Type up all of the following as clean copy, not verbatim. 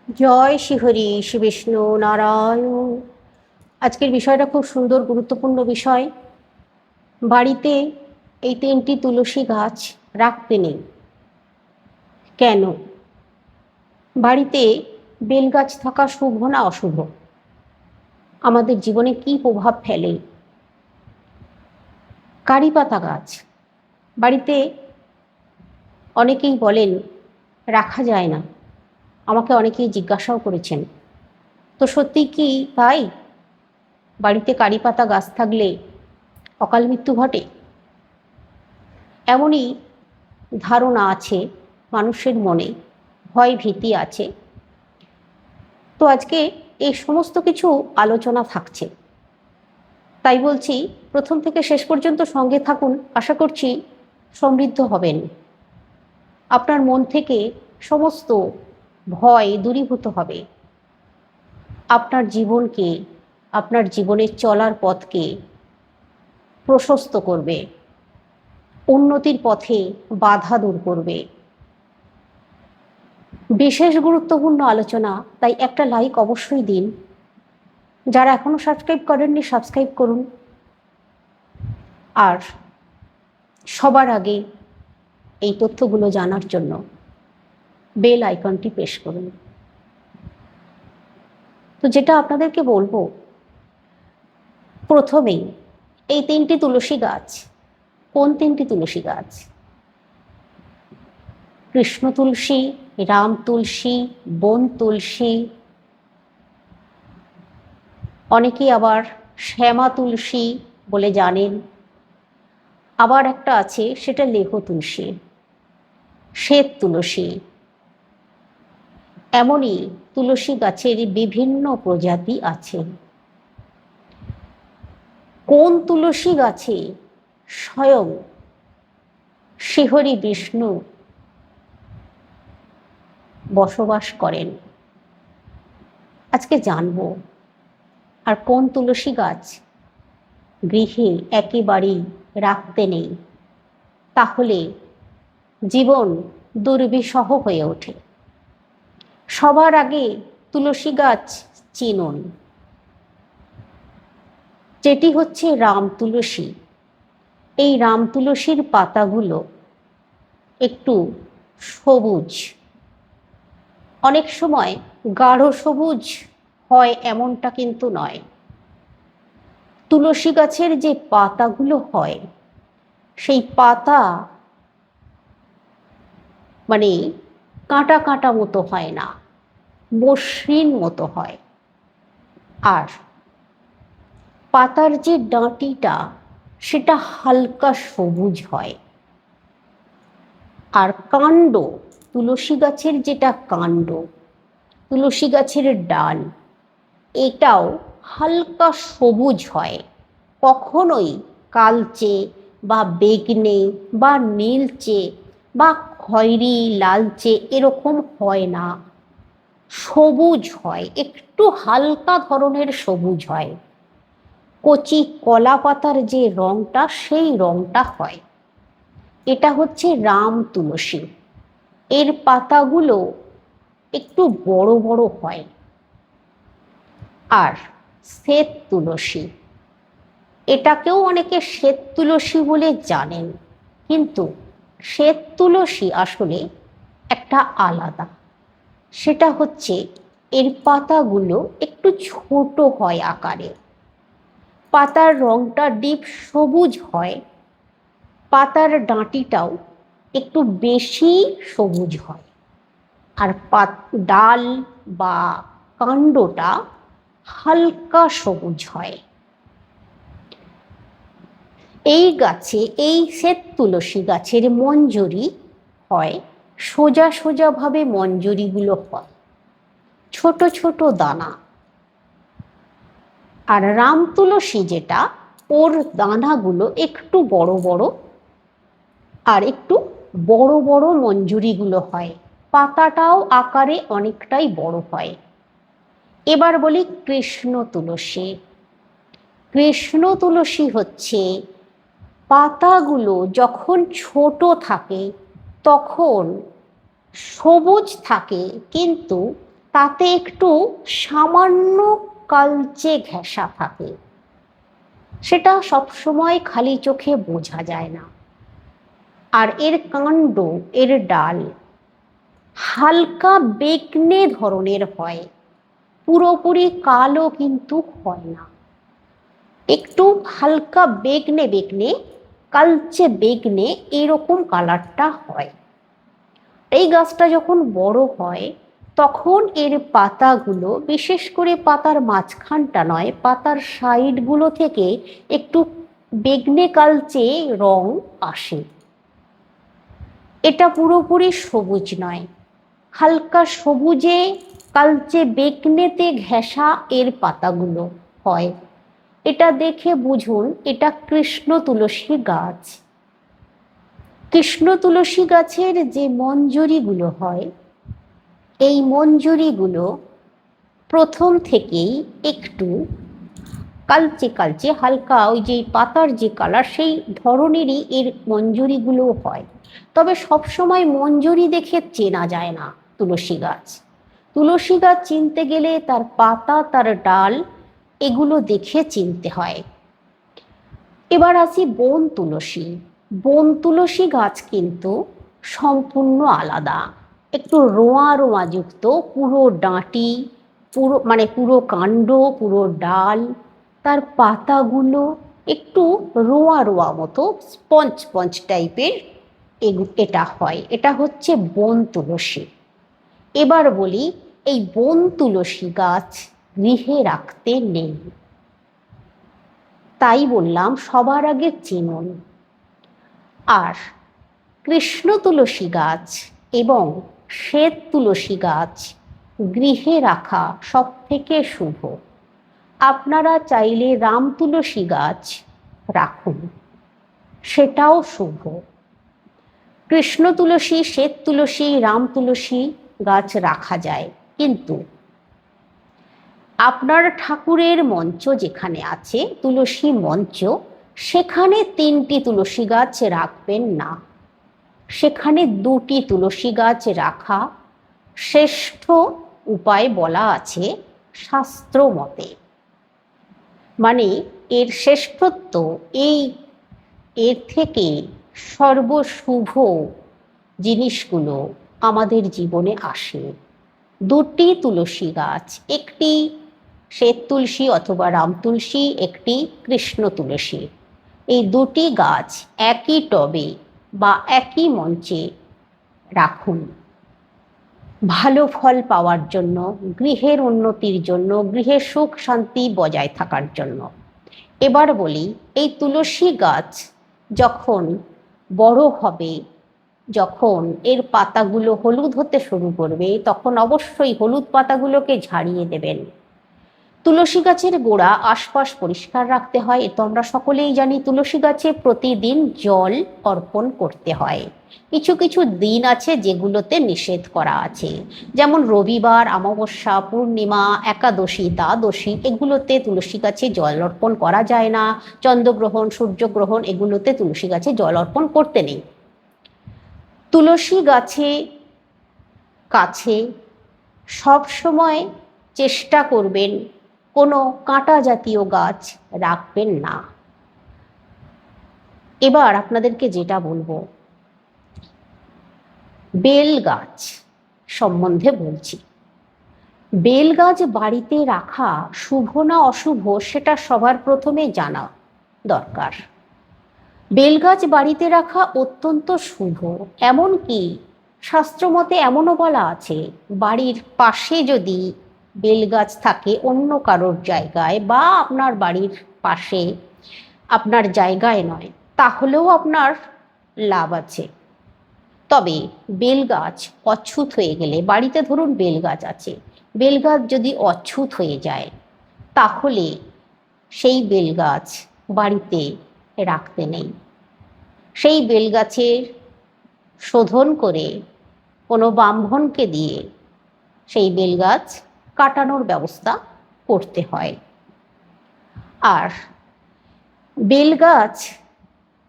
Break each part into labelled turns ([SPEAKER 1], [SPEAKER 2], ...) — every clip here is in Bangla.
[SPEAKER 1] জয় শ্রীহরি শ্রী বিষ্ণু নারায়ণ। আজকের বিষয়টা খুব সুন্দর, গুরুত্বপূর্ণ বিষয়। বাড়িতে এই 3টি তুলসী গাছ রাখতে নেই কেন? বাড়িতে বেল গাছ থাকা শুভ না অশুভ? আমাদের জীবনে কি প্রভাব ফেলে? কারি পাতা গাছ বাড়িতে অনেকেই বলেন রাখা যায় না। আমাকে অনেকেই জিজ্ঞাসাও করেছেন, তো সত্যি কি তাই? বাড়িতে কারি পাতা গাছ থাকলে অকাল মৃত্যু ঘটে? এমনই ধারণা আছে মানুষের মনে, ভয় ভীতি আছে। তো আজকে এই সমস্ত কিছু আলোচনা থাকছে, তাই বলছি প্রথম থেকে শেষ পর্যন্ত সঙ্গে থাকুন। আশা করছি সমৃদ্ধ হবেন, আপনার মন থেকে সমস্ত ভয় দূরীভূত হবে, আপনার জীবনকে, আপনার জীবনের চলার পথকে প্রশস্ত করবে, উন্নতির পথে বাধা দূর করবে। বিশেষ গুরুত্বপূর্ণ আলোচনা, তাই একটা লাইক অবশ্যই দিন। যারা এখনো সাবস্ক্রাইব করেননি সাবস্ক্রাইব করুন, আর সবার আগে এই তথ্যগুলো জানার জন্য বেল আইকনটি প্রেস করুন। তো যেটা আপনাদেরকে বলবো, প্রথমেই এই 3টি তুলসী গাছ। কোন 3টি তুলসী গাছ? কৃষ্ণ তুলসী, রাম তুলসী, বন তুলসী, অনেকেই আবার শ্যামা তুলসী বলে জানেন। আবার একটা আছে, সেটা লেহ তুলসী, শ্বেত তুলসী। এমনই তুলসী গাছের বিভিন্ন প্রজাতি আছে। কোন তুলসী গাছে স্বয়ং শ্রীহরি বিষ্ণু বসবাস করেন আজকে জানবো। আর কোন তুলসী গাছ গৃহে একেবারেই রাখতে নেই, তাহলে জীবন দুর্বিষহ হয়ে ওঠে। সবার আগে তুলসী গাছ চিনুন, যেটি হচ্ছে রাম তুলসী। এই রাম তুলসীর পাতাগুলো একটু সবুজ, অনেক সময় গাঢ় সবুজ হয় এমনটা কিন্তু নয়। তুলসী গাছের যে পাতাগুলো হয়, সেই পাতা মানে কাঁটা কাঁটা মতো হয় না, মসৃণ মতো হয়। আর পাতার যে ডাঁটিটা, সেটা হালকা সবুজ হয়। আর কাণ্ড, তুলসী গাছের যেটা কাণ্ড, তুলসী গাছের ডাল, এটাও হালকা সবুজ হয়, কখনোই কালচে বা বেগনে বা নীলচে বা খয়েরি লালচে এরকম হয় না, সবুজ হয়, একটু হালকা ধরনের সবুজ হয়। কচি কলা পাতার যে রংটা, সেই রংটা হয়। এটা হচ্ছে রাম তুলসী। এর পাতাগুলো একটু বড় বড় হয়। আর শ্বেত তুলসী, এটাকেও অনেকে শ্বেত তুলসী বলে জানেন, কিন্তু শ্বেত তুলসী আসলে একটা আলাদা। সেটা হচ্ছে এর পাতাগুলো একটু ছোট হয় আকারে, পাতার রংটা ডিপ সবুজ হয়, পাতার ডাঁটিটাও একটু বেশি সবুজ হয়, আর ডাল বা কাণ্ডটা হালকা সবুজ হয়। এই গাছে, এই শ্বেত তুলসী গাছের মঞ্জরি হয় সোজা সোজা ভাবে, মঞ্জরিগুলো হয় ছোট ছোট দানা। আর রাম তুলসী যেটা, ওর দানাগুলো একটু বড় বড়, আর একটু বড় বড় মঞ্জুরিগুলো হয়, পাতাটাও আকারে অনেকটাই বড় হয়। এবার বলি কৃষ্ণ তুলসী। কৃষ্ণ তুলসী হচ্ছে পাতাগুলো যখন ছোট থাকে তখন সবুজ থাকে, কিন্তু তাতে একটু সামান্য কালচে ঘেঁষা থাকে, সেটা সবসময় খালি চোখে বোঝা যায় না। আর এর কাণ্ড, এর ডাল হালকা বেগনে ধরনের হয়, পুরোপুরি কালো কিন্তু হয় না, একটু হালকা বেগনে বেগনে, কালচে বেগনে এরকম কালারটা হয়। এই গাছটা যখন বড় হয় তখন এর পাতাগুলো, বিশেষ করে পাতার মাঝখানটা নয়, পাতার সাইডগুলো থেকে একটু বেগনে কালচে রং আসে। এটা পুরোপুরি সবুজ নয়, হালকা সবুজে কালচে বেগনেতে ঘেঁষা এর পাতাগুলো হয়। এটা দেখে বুঝুন এটা কৃষ্ণ তুলসী গাছ। কৃষ্ণ তুলসী গাছের যে মঞ্জরিগুলো হয়, এই মঞ্জরিগুলো প্রথম থেকেই একটু কালচে কালচে, হালকা ওই যে পাতার যে কালার সেই ধরনেরই এর মঞ্জরিগুলো হয়। তবে সবসময় মঞ্জরি দেখে চেনা যায় না তুলসী গাছ। তুলসী গাছ চিনতে গেলে তার পাতা, তার ডাল এগুলো দেখে চিনতে হয়। এবার আসি বন তুলসী। বন তুলসী গাছ কিন্তু সম্পূর্ণ আলাদা, একটু রোঁয়া রোঁয়া যুক্ত, পুরো ডাঁটি, পুরো কাণ্ড, পুরো ডাল, তার পাতাগুলো একটু রোঁয়া রোঁয়া মতো স্পঞ্জ স্পঞ্জ টাইপের এটা হয়। এটা হচ্ছে বন তুলসী। এবার বলি, এই বন তুলসী গাছ গৃহে রাখতে নেই, তাই বললাম সবার আগে চিনুন। আর কৃষ্ণ তুলসী গাছ এবং শ্বেত তুলসী গাছ গৃহে রাখা সব থেকে শুভ। আপনারা চাইলে রাম তুলসী গাছ রাখুন, সেটাও শুভ। কৃষ্ণ তুলসী, শ্বেত তুলসী, রাম তুলসী গাছ রাখা যায়, কিন্তু আপনার ঠাকুরের মঞ্চ যেখানে আছে, তুলসী মঞ্চ, সেখানে 3টি তুলসী গাছ রাখবেন না, সেখানে 2টি তুলসী গাছ রাখা শ্রেষ্ঠ উপায় বলা আছে শাস্ত্র মতে। মানে এর শ্রেষ্ঠত্ব, এর থেকে সর্বশুভ জিনিসগুলো আমাদের জীবনে আসে। 2টি তুলসী গাছ, একটি শ্বেত তুলসী অথবা রাম তুলসী, একটি কৃষ্ণ তুলসী, এই 2টি গাছ একই টবে বা একই মঞ্চে রাখুন, ভালো ফল পাওয়ার জন্য, গৃহের উন্নতির জন্য, গৃহের সুখ শান্তি বজায় থাকার জন্য। এবার বলি, এই তুলসী গাছ যখন বড় হবে, যখন এর পাতাগুলো হলুদ হতে শুরু করবে, তখন অবশ্যই হলুদ পাতাগুলোকে ঝাড়িয়ে দেবেন। তুলসী গাছের গোড়া আশপাশ পরিষ্কার রাখতে হয়, এ তো আমরা সকলেই জানি। তুলসী গাছে প্রতিদিন জল অর্পণ করতে হয়। কিছু কিছু দিন আছে যেগুলোতে নিষেধ করা আছে, যেমন রবিবার, অমাবস্যা, পূর্ণিমা, একাদশী, দ্বাদশী, এগুলোতে তুলসী গাছে জল অর্পণ করা যায় না। চন্দ্রগ্রহণ, সূর্যগ্রহণ, এগুলোতে তুলসী গাছে জল অর্পণ করতে নেই। তুলসী গাছে কাছে সব সময় চেষ্টা করবেন কোনো কাঁটা জাতীয় গাছ রাখবেন না। এবার আপনাদেরকে যেটা বলবো, বেল গাছ সম্বন্ধে বলছি। বেল গাছ বাড়িতে রাখা শুভ না অশুভ সেটা সবার প্রথমে জানা দরকার। বেল গাছ বাড়িতে রাখা অত্যন্ত শুভ, এমনকি শাস্ত্রমতে এমনও বলা আছে, বাড়ির পাশে যদি বেল গাছ থাকে অন্য কারোর জায়গায়, বা আপনার বাড়ির পাশে আপনার জায়গায় নয়, তাহলেও আপনার লাভ আছে। তবে বেল গাছ অচ্ছুত হয়ে গেলে, বাড়িতে ধরুন বেল গাছ আছে, বেল গাছ যদি অচ্ছুত হয়ে যায়, তাহলে সেই বেল গাছ বাড়িতে রাখতে নেই। সেই বেল গাছের শোধন করে কোনো ব্রাহ্মণকে দিয়ে সেই বেল গাছ কাটানোর ব্যবস্থা করতে হয়। আর বেল গাছ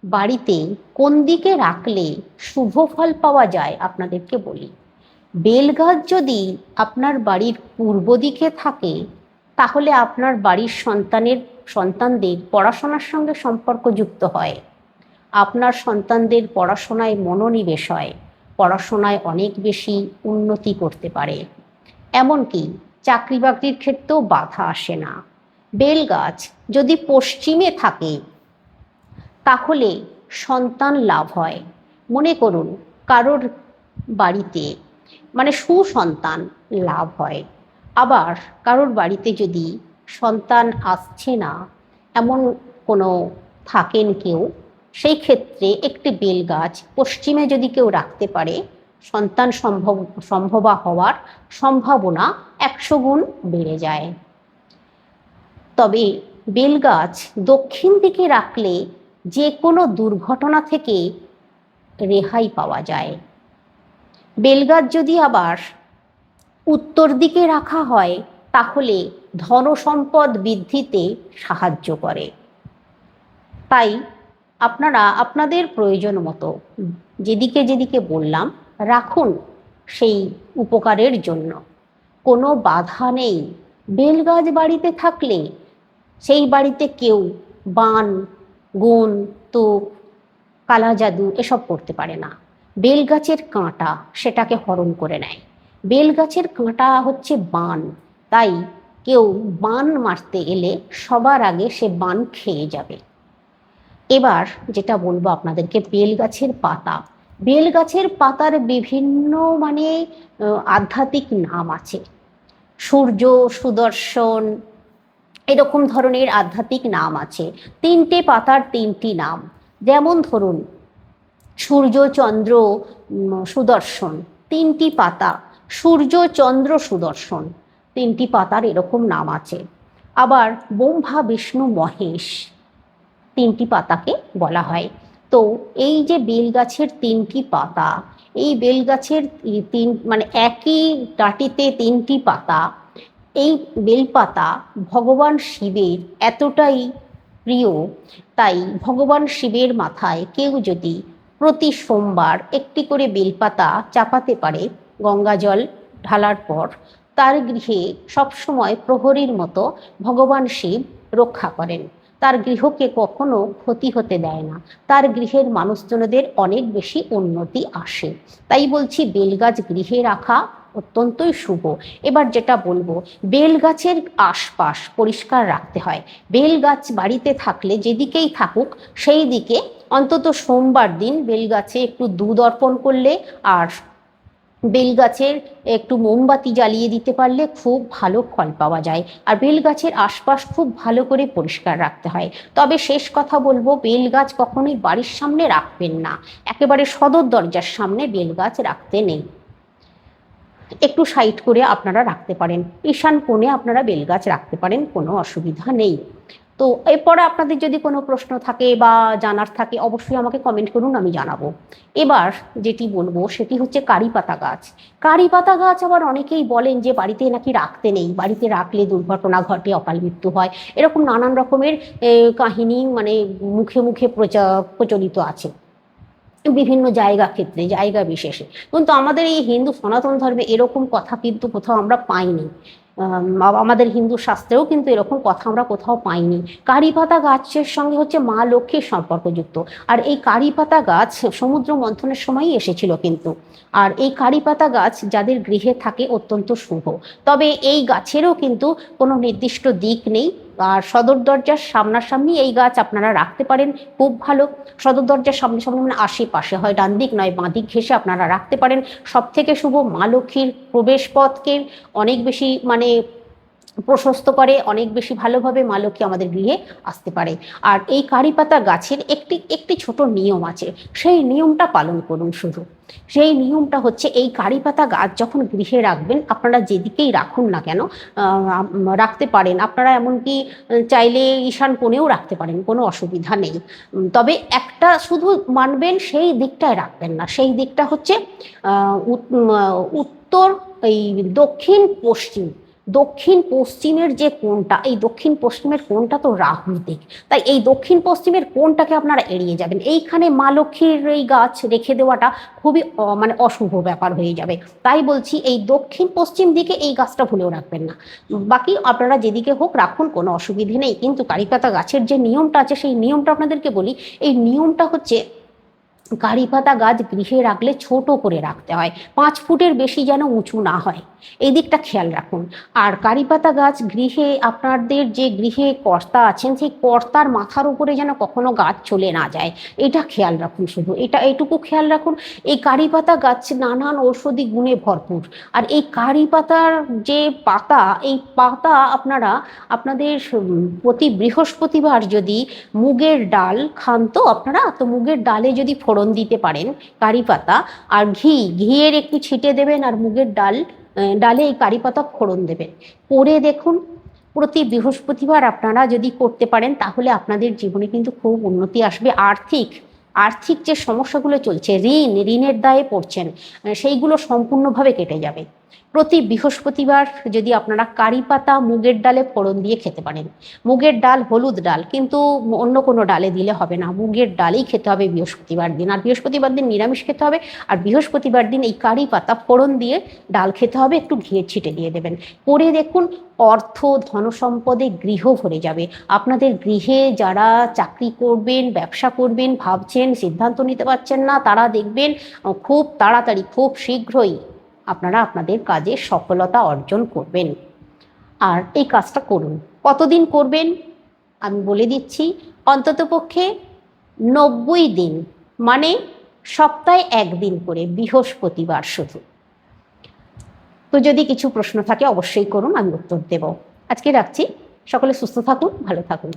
[SPEAKER 1] বাড়িতে কোন দিকে রাখলে শুভ ফল পাওয়া যায় আপনাদেরকে বলি। বেলগাছ যদি আপনার বাড়ির পূর্ব দিকে থাকে তাহলে আপনার বাড়ির সন্তানদের পড়াশোনার সঙ্গে সম্পর্কযুক্ত হয়, আপনার সন্তানদের পড়াশোনায় মনোনিবেশ হয়, পড়াশোনায় অনেক বেশি উন্নতি করতে পারে, এমনকি চাকরি বাকরির ক্ষেত্রেও বাধা আসে না। বেলগাছ যদি পশ্চিমে থাকে তাহলে সন্তান লাভ হয়। মনে করুন কারোর বাড়িতে সুসন্তান লাভ হয়, আবার কারোর বাড়িতে যদি সন্তান আসছে না এমন কোনো থাকেন কেউ, সেই ক্ষেত্রে একটি বেলগাছ পশ্চিমে যদি কেউ রাখতে পারে সন্তান সম্ভবা হওয়ার সম্ভাবনা 100 গুণ বেড়ে যায়। তবে বেলগাছ দক্ষিণ দিকে রাখলে যে কোনো দুর্ঘটনা থেকে রেহাই পাওয়া যায়। বেলগাছ যদি আবার উত্তর দিকে রাখা হয় তাহলে ধনসম্পদ বৃদ্ধিতে সাহায্য করে। তাই আপনারা আপনাদের প্রয়োজন মতো যেদিকে যেদিকে বললাম রাখুন সেই উপকারের জন্য, কোনো বাধা নেই। বেলগাছ বাড়িতে থাকলে সেই বাড়িতে কেউ বান, গুণ, তোপ, কালা জাদু এসব করতে পারে না। বেলগাছের কাঁটা সেটাকে হরণ করে নেয়। বেলগাছের কাঁটা হচ্ছে বান, তাই কেউ বান মারতে এলে সবার আগে সে বান খেয়ে যাবে। এবার যেটা বলবো আপনাদেরকে, বেলগাছের পাতা। বেলগাছের পাতার বিভিন্ন আধ্যাত্মিক নাম আছে। সূর্য, সুদর্শন, এরকম ধরনের আধ্যাত্মিক নাম আছে। 3টে পাতার 3টি নাম। যেমন ধরুন সূর্য, চন্দ্র, সুদর্শন, 3টি পাতা। সূর্য, চন্দ্র, সুদর্শন, 3টি পাতার এরকম নাম আছে। আবার ব্রহ্মা, বিষ্ণু, মহেশ, 3টি পাতাকে বলা হয়। তো এই যে বেলগাছের 3টি পাতা, এই বেলগাছের একই ডাঁটিতে 3টি পাতা, এই বেলপাতা ভগবান শিবের এতটাই প্রিয়, তাই ভগবান শিবের মাথায় কেউ যদি প্রতি সোমবার একটি করে বেলপাতা চাপাতে পারে গঙ্গা জল ঢালার পর, তার গৃহে সবসময় প্রহরীর মতো ভগবান শিব রক্ষা করেন। তার গৃহকে কখনো ক্ষতি হতে দেয় না, তার গৃহের মানুষজনদের অনেক বেশি উন্নতি আসে। তাই বলছি বেলগাছ গৃহে রাখা অত্যন্তই শুভ। এবার যেটা বলবো, বেলগাছের আশপাশ পরিষ্কার রাখতে হয়। বেলগাছ বাড়িতে থাকলে যেদিকেই থাকুক সেই দিকে অন্তত সোমবার দিন বেলগাছে একটু দুধ অর্পণ করলে আর বেলগাছের একটু মোমবাতি জ্বালিয়ে দিতে পারলে খুব ভালো ফল পাওয়া যায়। আর বেলগাছের আশপাশ খুব ভালো করে পরিষ্কার রাখতে হয়। তবে শেষ কথা বলবো, বেলগাছ কখনোই বাড়ির সামনে রাখবেন না, একেবারে সদর দরজার সামনে বেলগাছ রাখতে নেই। একটু সাইড করে আপনারা রাখতে পারেন, ঈশান কোণে আপনারা বেলগাছ রাখতে পারেন, কোনো অসুবিধা নেই। তো এরপরে আপনাদের যদি কোনো প্রশ্ন থাকে বা জানার থাকে অবশ্যই আমাকে কমেন্ট করুন, আমি জানাবো। এবার যেটি বলবো সেটি হচ্ছে কারি পাতা গাছ। কারি পাতা গাছ আবার অনেকেই বলেন যে বাড়িতে নাকি রাখতে নেই, বাড়িতে রাখলে দুর্ঘটনা ঘটে, অকাল মৃত্যু হয়, এরকম নানান রকমের কাহিনী মুখে মুখে প্রচলিত আছে বিভিন্ন জায়গা বিশেষে। কিন্তু আমাদের এই হিন্দু সনাতন ধর্মে এরকম কথা কিন্তু কোথাও আমরা পাইনি। আমাদের হিন্দু শাস্ত্রেও কিন্তু এরকম কথা আমরা কোথাও পাইনি। কারি পাতা গাছের সঙ্গে হচ্ছে মা লক্ষ্মীর সম্পর্কযুক্ত। আর এই কারি পাতা গাছ সমুদ্র মন্থনের সময়ই এসেছিল কিন্তু। আর এই কারি পাতা গাছ যাদের গৃহে থাকে অত্যন্ত শুভ। তবে এই গাছেরও কিন্তু কোনো নির্দিষ্ট দিক নেই। আর সদর দরজার সামনাসামনি এই গাছ আপনারা রাখতে পারেন, খুব ভালো। সদর দরজার সামনে আশেপাশে হয়, ডান দিক নয় বাঁ দিক ঘেঁষে আপনারা রাখতে পারেন। সব থেকে শুভ, মা লক্ষ্মীর প্রবেশ পথকে অনেক বেশি প্রশস্ত করে, অনেক বেশি ভালোভাবে মা লক্ষ্মী আমাদের গৃহে আসতে পারে। আর এই কারি পাতা গাছের একটি ছোট নিয়ম আছে, সেই নিয়মটা পালন করুন শুধু। সেই নিয়মটা হচ্ছে, এই কারি পাতা গাছ যখন গৃহে রাখবেন, আপনারা যেদিকেই রাখুন না কেন রাখতে পারেন, আপনারা এমনকি চাইলে ঈশান কোণেও রাখতে পারেন, কোনো অসুবিধা নেই। তবে একটা শুধু মানবেন, সেই দিকটায় রাখবেন না, সেই দিকটা হচ্ছে উত্তর, এই দক্ষিণ পশ্চিম দক্ষিণ পশ্চিমের যে কোণটা, এই দক্ষিণ পশ্চিমের কোণটা তো রাহুর দিক, তাই এই দক্ষিণ পশ্চিমের কোণটাকে আপনারা এড়িয়ে যাবেন। এইখানে মা লক্ষ্মীর এই গাছ রেখে দেওয়াটা খুবই মানে অশুভ ব্যাপার হয়ে যাবে। তাই বলছি এই দক্ষিণ পশ্চিম দিকে এই গাছটা ভুলেও রাখবেন না। বাকি আপনারা যেদিকে হোক রাখুন, কোনো অসুবিধে নেই। কিন্তু কারিপাতা গাছের যে নিয়মটা আছে সেই নিয়মটা আপনাদেরকে বলি। এই নিয়মটা হচ্ছে, কারিপাতা গাছ গৃহে রাখলে ছোট করে রাখতে হয়, 5 ফুটের বেশি যেন উঁচু না হয়, এই দিকটা খেয়াল রাখুন। আর কারিপাতা গাছ গৃহে, আপনাদের যে গৃহে কর্তা আছেন সেই কর্তার মাথার উপরে যেন কখনো গাছ চলে না যায়, এটা খেয়াল রাখুন। শুধু এইটুকু খেয়াল রাখুন। এই কারিপাতা গাছ নানান ঔষধি গুণে ভরপুর। আর এই কারিপাতার যে পাতা, এই পাতা আপনারা আপনাদের প্রতি বৃহস্পতিবার যদি মুগের ডাল খান, তো আপনারা তো মুগের ডালে যদি ফোড়ন দিতে পারেন কারি পাতা আর ঘিয়ের একটু ছিটে দেবেন, আর মুগের ডালে এই কারি পাতা ফোড়ন দেবেন, করে দেখুন। প্রতি বৃহস্পতিবার আপনারা যদি করতে পারেন তাহলে আপনাদের জীবনে কিন্তু খুব উন্নতি আসবে। আর্থিক যে সমস্যাগুলো চলছে, ঋণের দায়ে পড়ছেন, সেইগুলো সম্পূর্ণভাবে কেটে যাবে। প্রতি বৃহস্পতিবার যদি আপনারা কারি পাতা মুগের ডালে ফোড়ন দিয়ে খেতে পারেন, মুগের ডাল হলুদ ডাল, কিন্তু অন্য কোনো ডালে দিলে হবে না, মুগের ডালেই খেতে হবে বৃহস্পতিবার দিন। আর বৃহস্পতিবার দিন নিরামিষ খেতে হবে। আর বৃহস্পতিবার দিন এই কারি পাতা ফোড়ন দিয়ে ডাল খেতে হবে, একটু ঘিয়ে ছিটে দিয়ে দেবেন। করে দেখুন, অর্থ ধনসম্পদে গৃহ ভরে যাবে। আপনাদের গৃহে যারা চাকরি করবেন, ব্যবসা করবেন ভাবছেন, সিদ্ধান্ত নিতে পারছেন না, তারা দেখবেন খুব তাড়াতাড়ি, খুব শীঘ্রই আপনারা আপনাদের কাজে সফলতা অর্জন করবেন। আর এই কাজটা করুন। কতদিন করবেন আমি বলে দিচ্ছি। অন্ততপক্ষে 90 দিন, মানে সপ্তাহে 1 দিন করে, বৃহস্পতিবার শুধু। তো যদি কিছু প্রশ্ন থাকে অবশ্যই করুন, আমি উত্তর দেব। আজকে রাখছি। সকলে সুস্থ থাকুন, ভালো থাকুন।